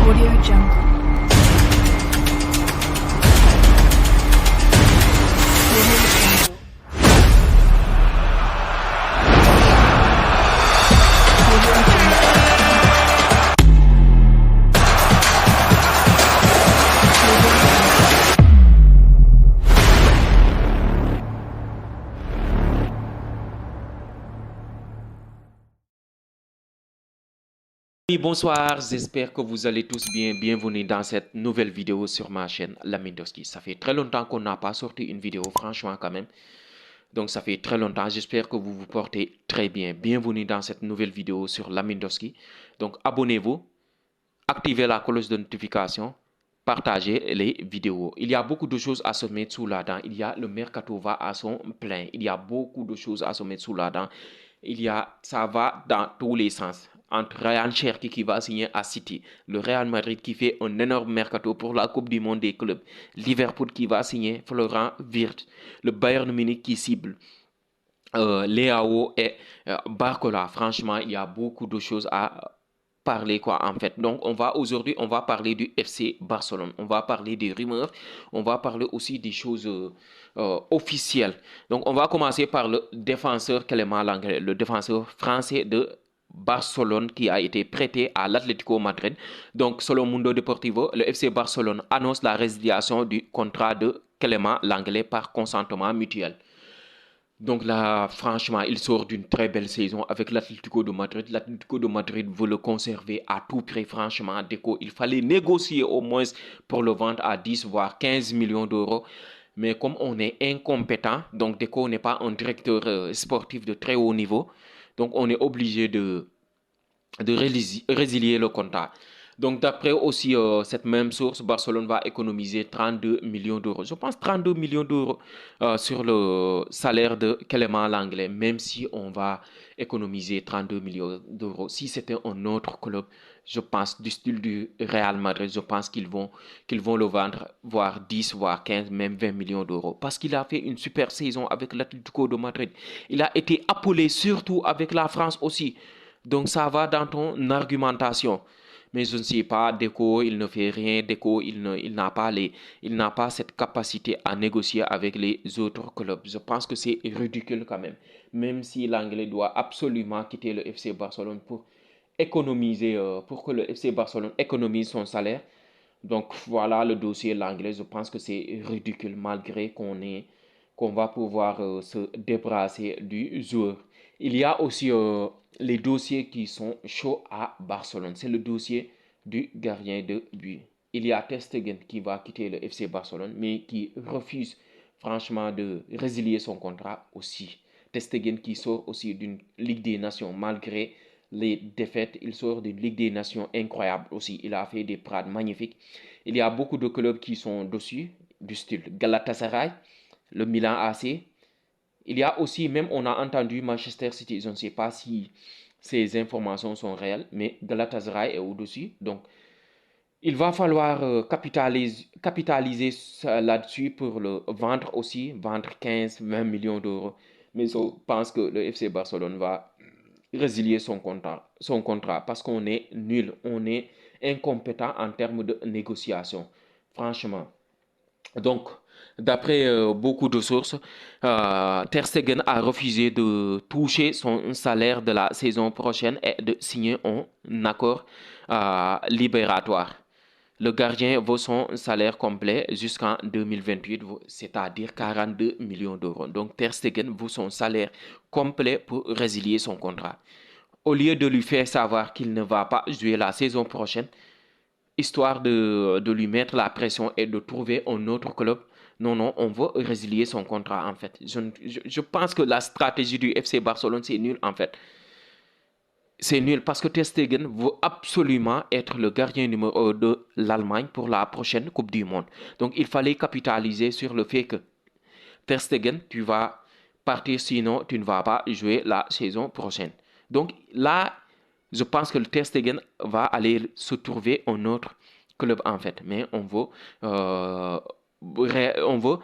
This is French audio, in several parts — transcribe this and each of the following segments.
Audio Jungle. Audio Jungle. Audio Jungle. Oui, bonsoir, j'espère que vous allez tous bien. Bienvenue dans cette nouvelle vidéo sur ma chaîne Lamindowski. Ça fait très longtemps qu'on n'a pas sorti une vidéo, franchement quand même. Donc ça fait très longtemps, j'espère que vous vous portez très bien. Bienvenue dans cette nouvelle vidéo sur Lamindowski. Donc abonnez-vous, activez la cloche de notification, partagez les vidéos. Il y a beaucoup de choses à se mettre sous la dent. Il y a le mercato va à son plein. Il y a beaucoup de choses à se mettre sous la dent. Ça va dans tous les sens. Entre Ryan Cherki qui va signer à City, le Real Madrid qui fait un énorme mercato pour la Coupe du Monde des clubs, Liverpool qui va signer Florent Wirtz, le Bayern Munich qui cible Leao et Barcola. Franchement, il y a beaucoup de choses à parler quoi en fait. Donc aujourd'hui on va parler du FC Barcelone, on va parler des rumeurs, on va parler aussi des choses officielles. Donc on va commencer par le défenseur Clément Lenglet, le défenseur français de Barcelone qui a été prêté à l'Atlético Madrid. Donc selon Mundo Deportivo, le FC Barcelone annonce la résiliation du contrat de Clément Lenglet par consentement mutuel. Donc là, franchement, il sort d'une très belle saison avec l'Atlético de Madrid. L'Atlético de Madrid veut le conserver à tout prix, franchement. Deco, il fallait négocier au moins pour le vendre à 10 voire 15 millions d'euros. Mais comme on est incompétent, donc Deco n'est pas un directeur sportif de très haut niveau, donc on est obligé de résilier le contrat. Donc, d'après aussi cette même source, Barcelone va économiser 32 millions d'euros. Je pense 32 millions d'euros sur le salaire de Clément Lenglet, même si on va économiser 32 millions d'euros. Si c'était un autre club, je pense, du style du Real Madrid, je pense qu'ils vont le vendre, voire 10, voire 15, même 20 millions d'euros. Parce qu'il a fait une super saison avec l'Atlético de Madrid. Il a été appelé surtout avec la France aussi. Donc ça va dans ton argumentation. Mais je ne sais pas, Deco, il ne fait rien. Deco, il n'a pas cette capacité à négocier avec les autres clubs. Je pense que c'est ridicule quand même. Même si l'Anglais doit absolument quitter le FC Barcelone pour économiser, pour que le FC Barcelone économise son salaire. Donc voilà le dossier l'anglais. Je pense que c'est ridicule malgré qu'on va pouvoir se débarrasser du joueur. Il y a aussi les dossiers qui sont chauds à Barcelone. C'est le dossier du gardien de but. Il y a Ter Stegen qui va quitter le FC Barcelone, mais qui refuse franchement de résilier son contrat aussi. Ter Stegen qui sort aussi d'une Ligue des Nations malgré les défaites. Il sort d'une Ligue des Nations incroyable aussi. Il a fait des parades magnifiques. Il y a beaucoup de clubs qui sont dessus, du style Galatasaray, le Milan AC. Il y a aussi, même on a entendu Manchester City, je ne sais pas si ces informations sont réelles, mais Galatasaray est au-dessus. Donc, il va falloir capitaliser là-dessus pour le vendre aussi, vendre 15, 20 millions d'euros. Mais je pense que le FC Barcelone va résilier son contrat parce qu'on est nul, on est incompétent en termes de négociation, franchement. Donc, d'après beaucoup de sources, Ter Stegen a refusé de toucher son salaire de la saison prochaine et de signer un accord libératoire. Le gardien vaut son salaire complet jusqu'en 2028, c'est-à-dire 42 millions d'euros. Donc, Ter Stegen vaut son salaire complet pour résilier son contrat. Au lieu de lui faire savoir qu'il ne va pas jouer la saison prochaine, histoire de lui mettre la pression et de trouver un autre club, non, non, on veut résilier son contrat en fait. Je pense que la stratégie du FC Barcelone, c'est nul en fait. C'est nul parce que Ter Stegen veut absolument être le gardien numéro 2 de l'Allemagne pour la prochaine Coupe du Monde. Donc il fallait capitaliser sur le fait que Ter Stegen, tu vas partir sinon tu ne vas pas jouer la saison prochaine. Donc là, je pense que le Ter Stegen va aller se trouver un autre club en fait. Mais euh, on veut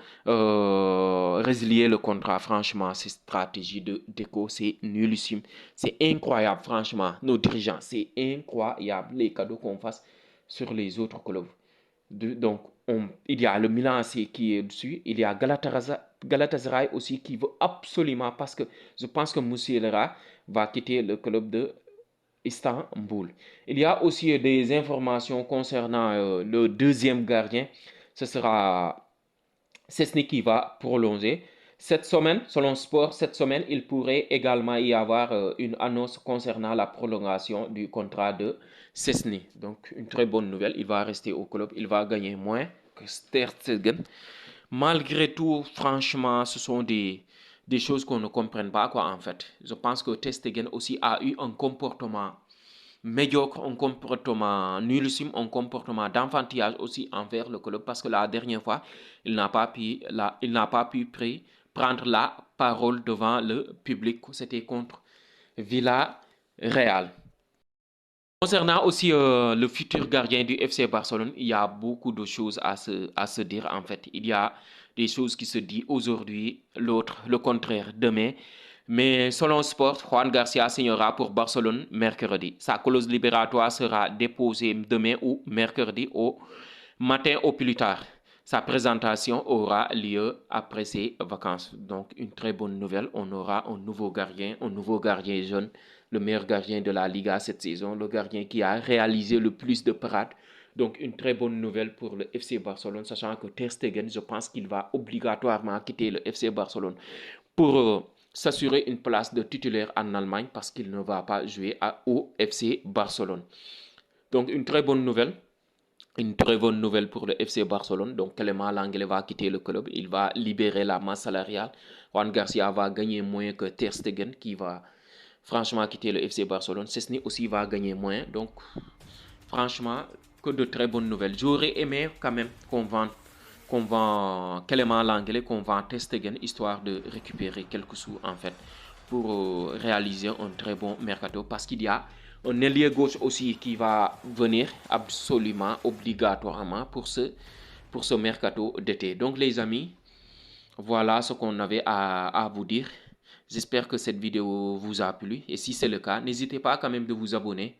résilier le contrat. Franchement, cette stratégie de déco, c'est nullissime. C'est incroyable, franchement. Nos dirigeants, c'est incroyable les cadeaux qu'on fasse sur les autres clubs. Donc, il y a le Milan AC qui est dessus. Il y a Galatasaray aussi qui veut absolument, parce que je pense que Moussielera va quitter le club de Istanbul. Il y a aussi des informations concernant le deuxième gardien. Ce sera Szczęsny qui va prolonger. Cette semaine, selon Sport, cette semaine, il pourrait également y avoir une annonce concernant la prolongation du contrat de Szczęsny. Donc, une très bonne nouvelle. Il va rester au club. Il va gagner moins que Ter Stegen. Malgré tout, franchement, ce sont des choses qu'on ne comprenne pas, quoi, en fait. Je pense que Ter Stegen aussi a eu un comportement médiocre, un comportement nullissime, un comportement d'enfantillage aussi envers le club, parce que la dernière fois, il n'a pas pu prendre la parole devant le public. C'était contre Villarreal. Concernant aussi le futur gardien du FC Barcelone, il y a beaucoup de choses à se dire en fait. Il y a des choses qui se disent aujourd'hui, l'autre, le contraire, demain. Mais selon Sport, Juan Garcia signera pour Barcelone mercredi. Sa clause libératoire sera déposée demain ou mercredi au matin au plus tard. Sa présentation aura lieu après ses vacances. Donc, une très bonne nouvelle. On aura un nouveau gardien jeune, le meilleur gardien de la Liga cette saison, le gardien qui a réalisé le plus de parades. Donc, une très bonne nouvelle pour le FC Barcelone, sachant que Ter Stegen, je pense qu'il va obligatoirement quitter le FC Barcelone pour s'assurer une place de titulaire en Allemagne parce qu'il ne va pas jouer au FC Barcelone. Donc, une très bonne nouvelle. Une très bonne nouvelle pour le FC Barcelone. Donc, Clément Lenglet va quitter le club. Il va libérer la masse salariale. Juan Garcia va gagner moins que Ter Stegen qui va franchement quitter le FC Barcelone. Szczęsny aussi va gagner moins. Donc, franchement, que de très bonnes nouvelles. J'aurais aimé quand même qu'on vend Clément Lenglet, qu'on vend Ter Stegen, histoire de récupérer quelques sous en fait pour réaliser un très bon mercato, parce qu'il y a un ailier gauche aussi qui va venir absolument obligatoirement pour ce mercato d'été. Donc les amis, voilà ce qu'on avait à vous dire. J'espère que cette vidéo vous a plu et si c'est le cas, n'hésitez pas quand même de vous abonner